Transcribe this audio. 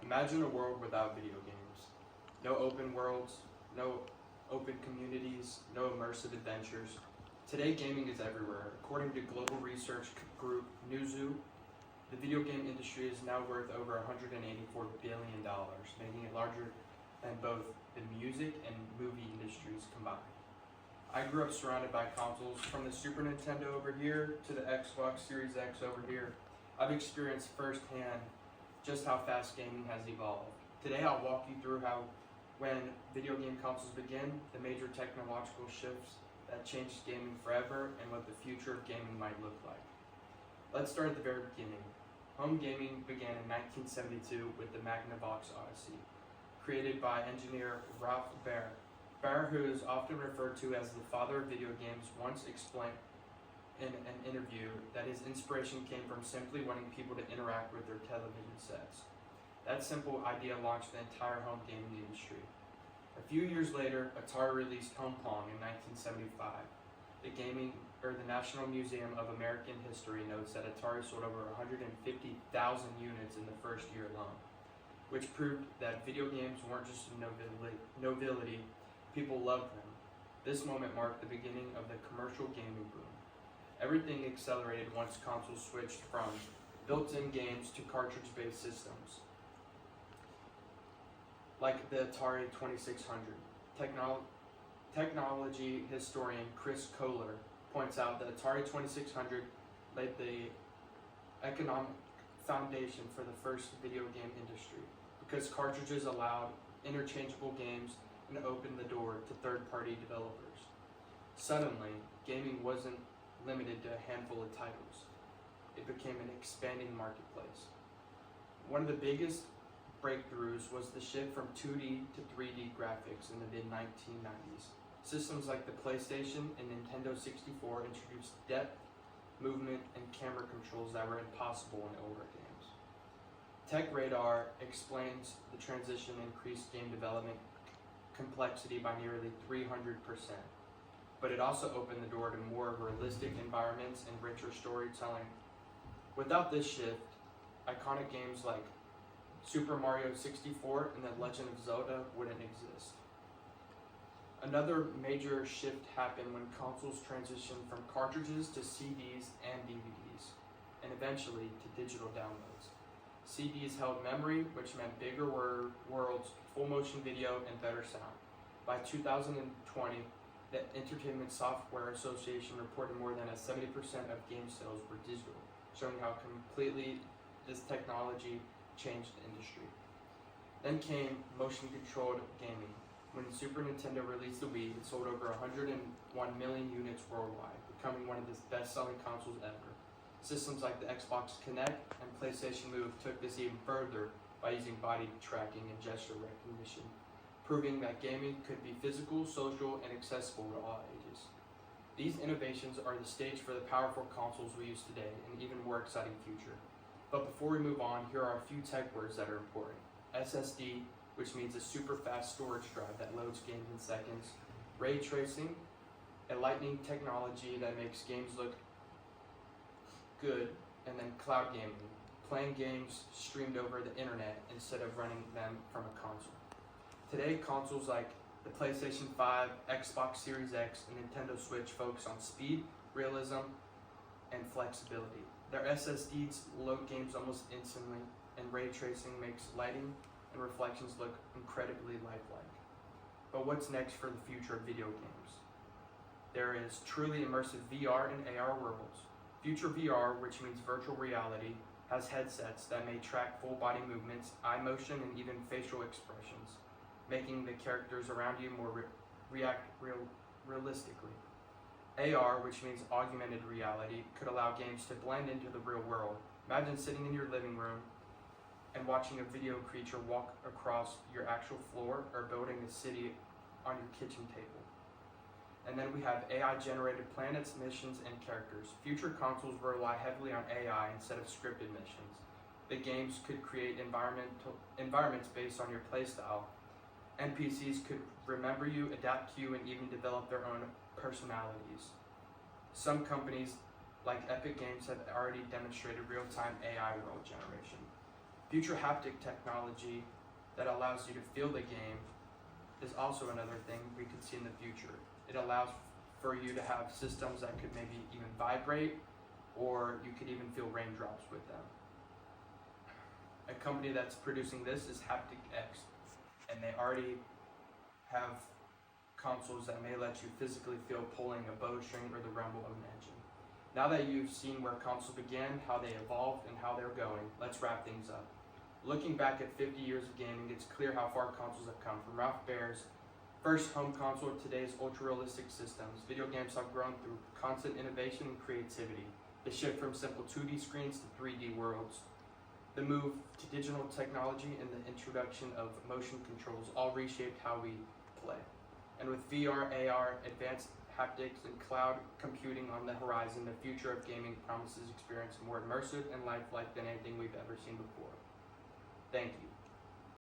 Imagine a world without video games. No open worlds, no open communities, no immersive adventures. Today, gaming is everywhere. According to global research group Newzoo, the video game industry is now worth over $184 billion, making it larger than both the music and movie industries combined. I grew up surrounded by consoles, from the Super Nintendo over here to the Xbox Series X over here. I've experienced firsthand just how fast gaming has evolved. Today I'll walk you through how, when video game consoles began, the major technological shifts that changed gaming forever, and what the future of gaming might look like. Let's start at the very beginning. Home gaming began in 1972 with the Magnavox Odyssey, created by engineer Ralph Baer. Baer, who is often referred to as the father of video games, once explained in an interview that his inspiration came from simply wanting people to interact with their television sets. That simple idea launched the entire home gaming industry. A few years later, Atari released Home Pong in 1975. The National Museum of American History notes that Atari sold over 150,000 units in the first year alone, which proved that video games weren't just a novelty, people loved them. This moment marked the beginning of the commercial gaming boom. Everything accelerated once consoles switched from built-in games to cartridge-based systems, like the Atari 2600. Technology historian Chris Kohler points out that Atari 2600 laid the economic foundation for the first video game industry, because cartridges allowed interchangeable games and opened the door to third-party developers. Suddenly, gaming wasn't limited to a handful of titles. It became an expanding marketplace. One of the biggest breakthroughs was the shift from 2D to 3D graphics in the mid-1990s. Systems like the PlayStation and Nintendo 64 introduced depth, movement, and camera controls that were impossible in older games. TechRadar explains the transition increased game development complexity by nearly 300%, but it also opened the door to more realistic environments and richer storytelling. Without this shift, iconic games like Super Mario 64 and The Legend of Zelda wouldn't exist. Another major shift happened when consoles transitioned from cartridges to CDs and DVDs, and eventually to digital downloads. CDs held memory, which meant bigger worlds, full motion video, and better sound. By 2020, the Entertainment Software Association reported more than 70% of game sales were digital, showing how completely this technology changed the industry. Then came motion-controlled gaming. When Super Nintendo released the Wii, it sold over 101 million units worldwide, becoming one of the best-selling consoles ever. Systems like the Xbox Kinect and PlayStation Move took this even further by using body tracking and gesture recognition, proving that gaming could be physical, social, and accessible to all ages. These innovations are the stage for the powerful consoles we use today and an even more exciting future. But before we move on, here are a few tech words that are important. SSD, which means a super fast storage drive that loads games in seconds. Ray tracing, a lightning technology that makes games look good. And then cloud gaming, playing games streamed over the internet instead of running them from a console. Today, consoles like the PlayStation 5, Xbox Series X, and Nintendo Switch focus on speed, realism, and flexibility. Their SSDs load games almost instantly, and ray tracing makes lighting and reflections look incredibly lifelike. But what's next for the future of video games? There is truly immersive VR and AR worlds. Future VR, which means virtual reality, has headsets that may track full body movements, eye motion, and even facial expressions, making the characters around you react realistically. AR, which means augmented reality, could allow games to blend into the real world. Imagine sitting in your living room and watching a video creature walk across your actual floor, or building a city on your kitchen table. And then we have AI-generated planets, missions, and characters. Future consoles will rely heavily on AI instead of scripted missions. The games could create environments based on your playstyle. NPCs could remember you, adapt to you, and even develop their own personalities. Some companies, like Epic Games, have already demonstrated real-time AI world generation. Future haptic technology that allows you to feel the game is also another thing we could see in the future. It allows for you to have systems that could maybe even vibrate, or you could even feel raindrops with them. A company that's producing this is Haptic X, and they already have consoles that may let you physically feel pulling a bowstring or the rumble of an engine. Now that you've seen where consoles began, how they evolved, and how they're going, let's wrap things up. Looking back at 50 years of gaming, it's clear how far consoles have come. From Ralph Baer's first home console to today's ultra-realistic systems, video games have grown through constant innovation and creativity. The shift from simple 2D screens to 3D worlds, the move to digital technology, and the introduction of motion controls all reshaped how we play. And with VR, AR, advanced haptics, and cloud computing on the horizon, the future of gaming promises experience more immersive and lifelike than anything we've ever seen before. Thank you.